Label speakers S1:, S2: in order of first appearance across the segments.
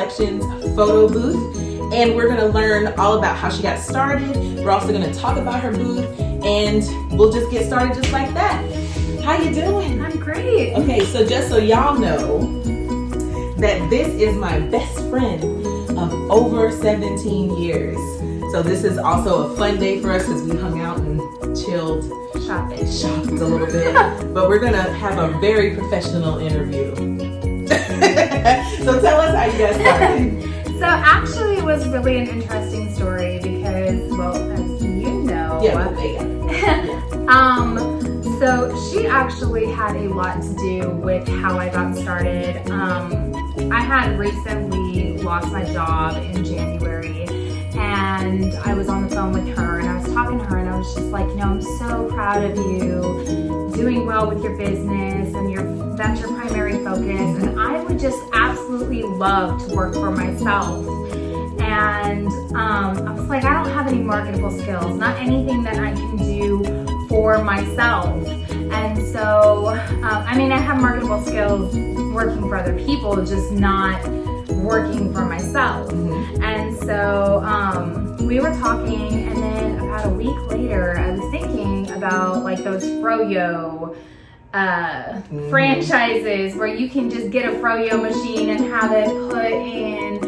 S1: Reflections photo booth. And we're gonna learn all about how she got started. We're also gonna talk about her booth, and we'll just get started just like that. How you doing?
S2: I'm great.
S1: Okay, so just so y'all know that this is my best friend of over 17 years. So this is also a fun day for us because we hung out and chilled, shopped a little bit. But we're gonna have a very professional interview. So tell us how you got started.
S2: So actually it was really an interesting story because, well, as you know, so she actually had a lot to do with how I got started. I had recently lost my job in January, and I was on the phone with her and I was talking to her and I was just like, I'm so proud of you doing well with your business and that's your primary focus, and I would just absolutely love to work for myself. And I was like, I don't have any marketable skills, not anything that I can do for myself. And so, I have marketable skills working for other people, just not working for myself. And so we were talking, and then about a week later, I was thinking about like those Froyo franchises where you can just get a Froyo machine and have it put in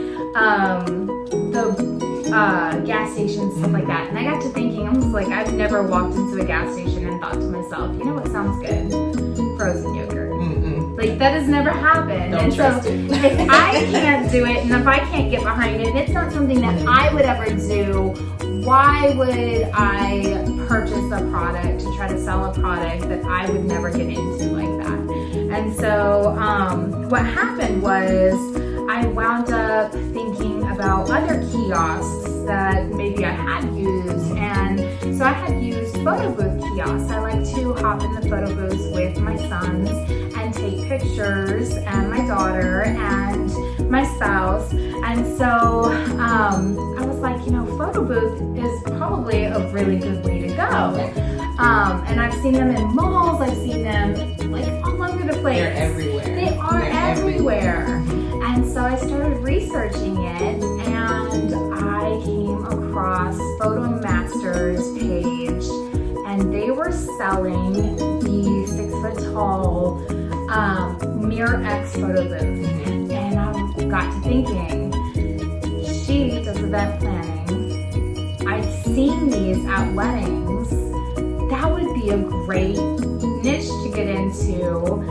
S2: the gas stations, stuff like that. And I got to thinking, I was like, I've never walked into a gas station and thought to myself, you know what sounds good? Frozen yogurt. Like, that has never happened.
S1: Don't trust it.
S2: If I can't do it, and if I can't get behind it, and it's not something that I would ever do, why would I purchase a product to try to sell a product that I would never get into like that? And so what happened was I wound up thinking about other kiosks that maybe I had used, and so I had used photo booth kiosks. I like to hop in the photo booths with my sons and take pictures, and my daughter and my spouse. And so I was like, photo booth is probably a really good way to go. And I've seen them in malls, I've seen them like all over the place.
S1: They're everywhere.
S2: They are everywhere. And so I started researching it, and I came across Photo Master's page, and they were selling the 6-foot-tall Mirror X photo booth. And I got to thinking, she does event planning. I've seen these at weddings. That would be a great niche to get into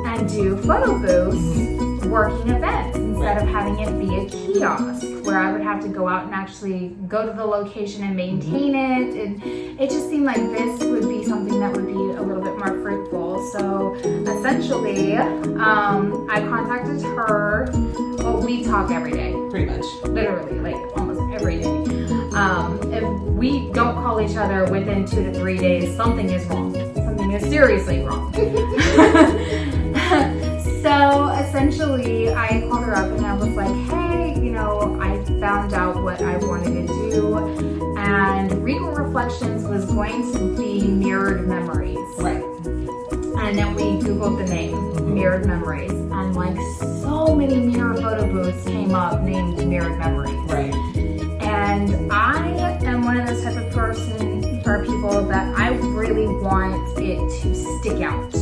S2: and do photo booths working events instead of having it be a kiosk where I would have to go out and actually go to the location and maintain it. And it just seemed like this would be something that would be a little bit more fruitful. So essentially, I contacted her. Well, we talk every day.
S1: Pretty much.
S2: Literally, like almost every day. If we don't call each other within 2 to 3 days, something is wrong. Something is seriously wrong. So essentially, I called her up and I was like, hey, I found out what I wanted to do, and Regal Reflections was going to be Mirrored Memories.
S1: Right.
S2: And then we Googled the name, Mirrored Memories, and like so many mirror photo booths came up named Mirrored Memories.
S1: Right.
S2: And I am one of those type of people that I really want it to stick out.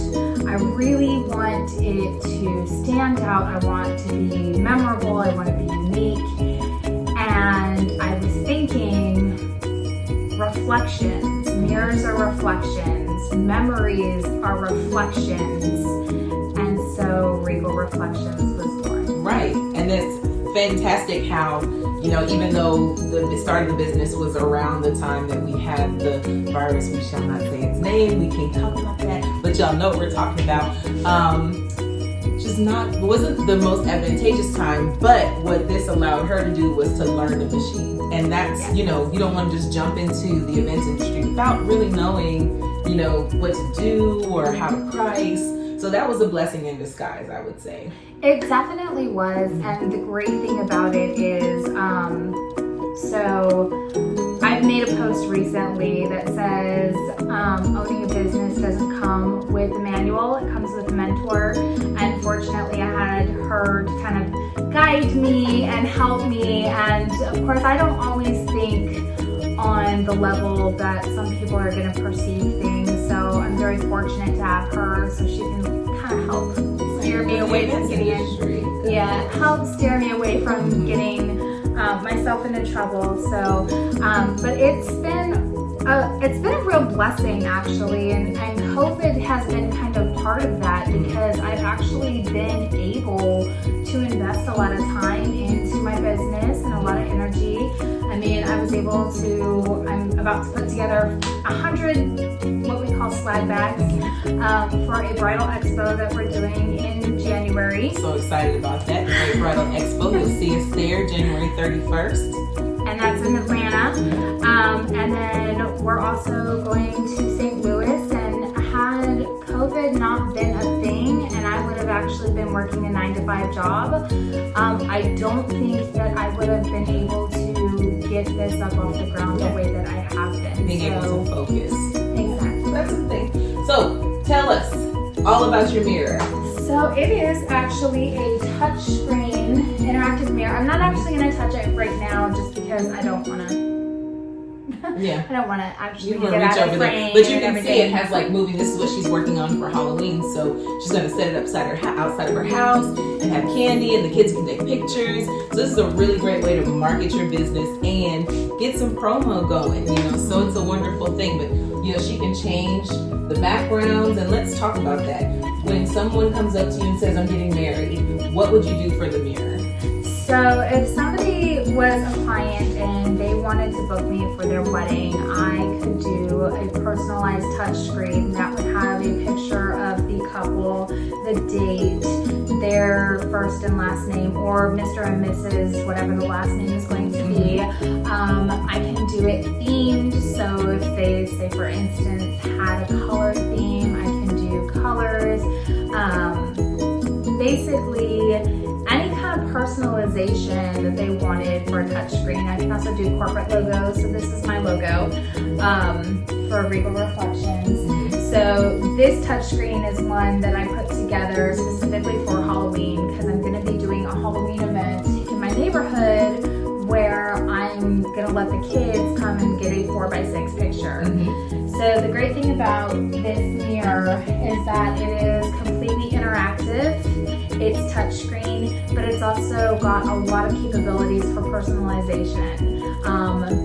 S2: I really want it to stand out. I want it to be memorable. I want it to be unique. And I was thinking, reflections. Mirrors are reflections. Memories are reflections. And so Regal Reflections was born.
S1: Right. And it's fantastic how, even though the start of the business was around the time that we had the virus, we shall not say its name, we can't talk about that, but y'all know what we're talking about. Wasn't the most advantageous time, but what this allowed her to do was to learn the machine. And that's, you don't want to just jump into the events industry without really knowing, what to do or how to price. So that was a blessing in disguise, I would say.
S2: It definitely was, and the great thing about it is, so I've made a post recently that says owning a business doesn't come with a manual, it comes with a mentor. And fortunately I had her to kind of guide guide me and help me. And of course, I don't always think on the level that some people are going to perceive things. So I'm very fortunate to have her, so she can kind of help steer me away from help steer me away from getting myself into trouble. So, but it's been a real blessing actually, and COVID has been kind of part of that, because I've actually been able to invest a lot of time into my business and a lot of energy. I mean, I'm about to put together 100 what we call swag bags for a bridal expo that we're doing in January.
S1: So excited about that. Great Bridal Expo. You'll see us there January 31st.
S2: And that's in Atlanta. And then we're also going to St. Louis, and had COVID not been a thing and I would have actually been working a 9-to-5 job, I don't think that I would have been able to get this up off the ground the way that I have been.
S1: Being able to focus.
S2: Exactly.
S1: That's the thing. So tell us all about your mirror.
S2: So it is actually a touchscreen interactive mirror. I'm not actually going to touch it right now just because I don't want to.
S1: Yeah.
S2: I don't want to actually
S1: you
S2: get
S1: reach
S2: out
S1: over
S2: of
S1: there.
S2: frame.
S1: But you can see it has like moving. This is what she's working on for Halloween. So she's going to set it outside of her house and have candy, and the kids can take pictures. So this is a really great way to market your business and get some promo going, So it's a wonderful thing. But, she can change the backgrounds, and let's talk about that. When someone comes up to you and says, I'm getting married, what would you do for the mirror?
S2: So if somebody was a client and they wanted to book me for their wedding, I could do a personalized touchscreen that would have a picture of the couple, the date, their first and last name, or Mr. and Mrs., whatever the last name is going to be. I can do it themed, so if they, say for instance, had a color theme, I can do colors. Basically, any kind of personalization that they wanted for a touchscreen. I can also do corporate logos. So this is my logo for Regal Reflections. So this touchscreen is one that I put together specifically for Halloween, because I'm going to be doing a Halloween event in my neighborhood where I'm going to let the kids come and get a 4x6 picture. So the great thing about this mirror is that it is completely interactive. It's touchscreen, but it's also got a lot of capabilities for personalization.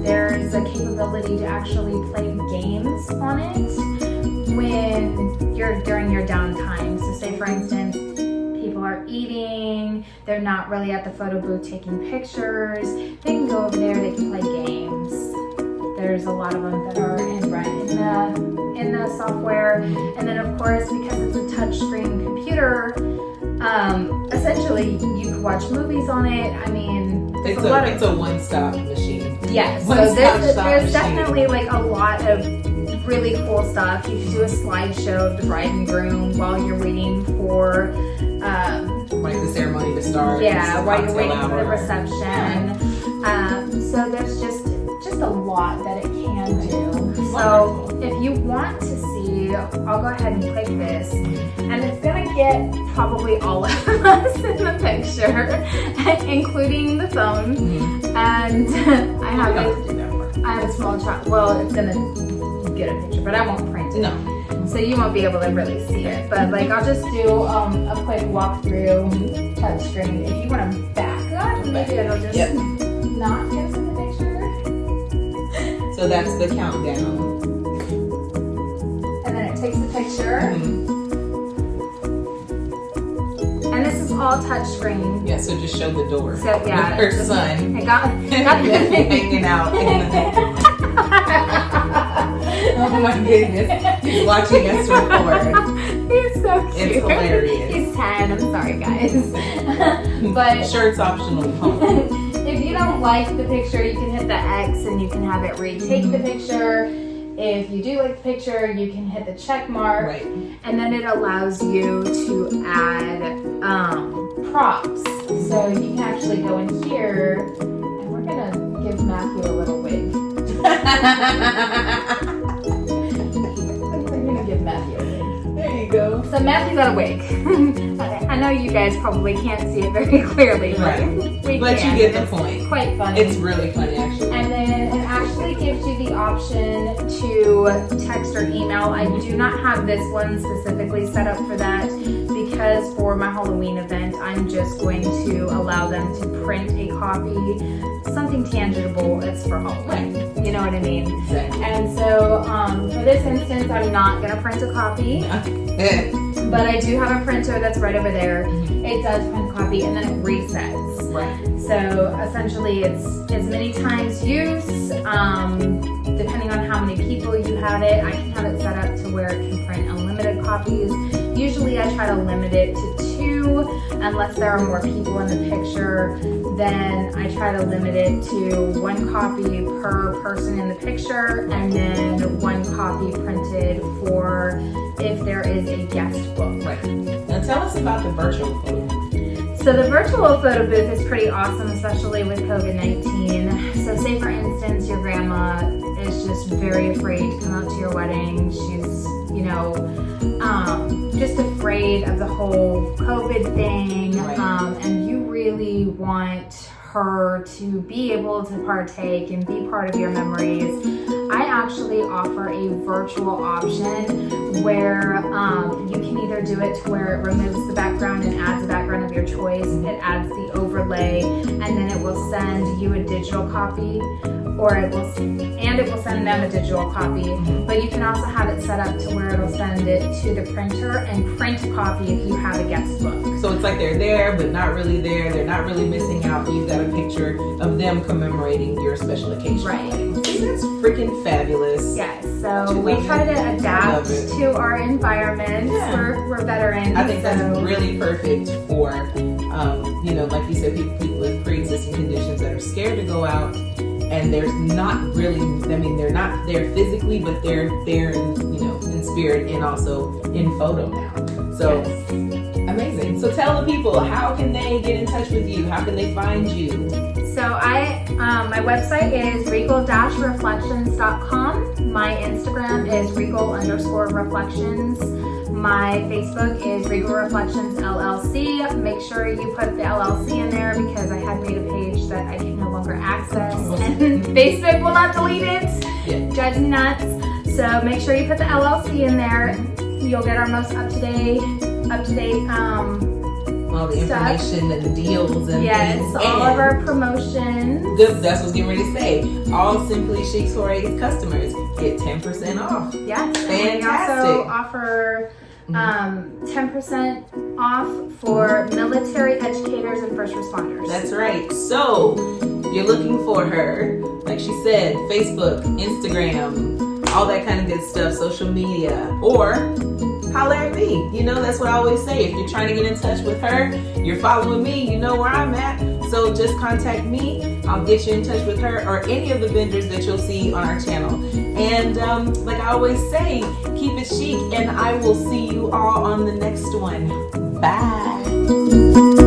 S2: There's a capability to actually play games on it when you're during your downtime. So say for instance, people are eating, they're not really at the photo booth taking pictures, they can go over there, they can play games. There's a lot of them that are in the software. And then of course, because it's a touchscreen computer, essentially you could watch movies on it. I mean,
S1: it's a one-stop machine.
S2: Yes, so there's definitely like a lot of really cool stuff. You can do a slideshow of the bride and groom while you're waiting for
S1: like the ceremony to start.
S2: Yeah, while you're waiting for the reception. So there's just a lot that it can do. So if you want to see, I'll go ahead and click this, and it's gonna get probably all of us in the picture, including the phone. And I have a small child. Well, it's gonna get a picture, but I won't print it.
S1: No.
S2: So you won't be able to really see it. But like, I'll just do a quick walkthrough touchscreen. If you want to back up, maybe it'll just not get us in the picture.
S1: So that's the countdown.
S2: And then it takes the picture. And this is all touchscreen.
S1: Yeah, so just show the door.
S2: So yeah,
S1: with her son.
S2: I got
S1: hanging out. Oh my goodness. He's watching us record.
S2: He's so cute.
S1: It's hilarious.
S2: He's 10. I'm sorry, guys. But
S1: shirt's optional.
S2: If you don't like the picture, you can hit the X and you can have it retake the picture. If you do like the picture, you can hit the check mark.
S1: Right.
S2: And then it allows you to add props. So you can actually go in here, and we're going to give Matthew a little wig. We're going to give Matthew a wig.
S1: There you go.
S2: So Matthew got a wig. And know you guys probably can't see it very clearly, but
S1: But you get the point.
S2: Quite funny.
S1: It's really funny, actually.
S2: And then it actually gives you the option to text or email. I do not have this one specifically set up for that because for my Halloween event, I'm just going to allow them to print a copy, something tangible. It's for Halloween. You know what I mean?
S1: Exactly.
S2: And so for this instance, I'm not going to print a copy. But I do have a printer that's right over there. It does print a copy and then it resets.
S1: Right.
S2: So essentially it's as many times use, depending on how many people you have it. I can have it set up to where it can print unlimited copies. Usually I try to limit it to 2, unless there are more people in the picture. Then I try to limit it to 1 copy per person in the picture, and then 1 copy printed for if there is a guest book.
S1: Right. Now tell us about the virtual photo booth.
S2: So the virtual photo booth is pretty awesome, especially with COVID-19. So say for instance, your grandma is just very afraid to come out to your wedding. She's, you know, just afraid of the whole COVID thing.
S1: Right.
S2: And you really want her to be able to partake and be part of your memories. I actually offer a virtual option where you can either do it to where it removes the background and adds a background of your choice. It adds the overlay, and then it will send you a digital copy, or it will send them a digital copy. But you can also have it set up to where it'll send it to the printer and print a copy if you have a guest book.
S1: So it's like they're there, but not really there. They're not really missing out. You've got a picture of them commemorating your special occasion.
S2: Right.
S1: See, that's freaking fabulous.
S2: Yes, so we try to adapt to our environment.
S1: Yeah.
S2: We're veterans.
S1: I think that's really perfect for, you know, like you said, people with pre-existing conditions that are scared to go out, and there's not really, I mean, they're not there physically, but they're there, you know, in spirit and also in photo now. So amazing. So tell the people, how can they get in touch with you? How can they find you?
S2: So my website is regal-reflections.com. My Instagram is regal_reflections. My Facebook is Regal Reflections LLC. Make sure you put the LLC in there because I had made a page that I can no longer access, and Facebook will not delete it.
S1: Yeah.
S2: Drives me nuts. So make sure you put the LLC in there. You'll get our most up-to-date
S1: all the information and deals and things.
S2: All of our promotions.
S1: That's what I was getting ready to say. All Simply Chic Soiree customers get 10% off.
S2: Yes.
S1: Fantastic.
S2: We also offer 10% off for military educators and first responders.
S1: That's right. So if you're looking for her, like she said, Facebook, Instagram, all that kind of good stuff, social media, or holler at me. You know, that's what I always say. If you're trying to get in touch with her, you're following me, you know where I'm at. So just contact me. I'll get you in touch with her or any of the vendors that you'll see on our channel. And like I always say, keep it chic, and I will see you all on the next one. Bye.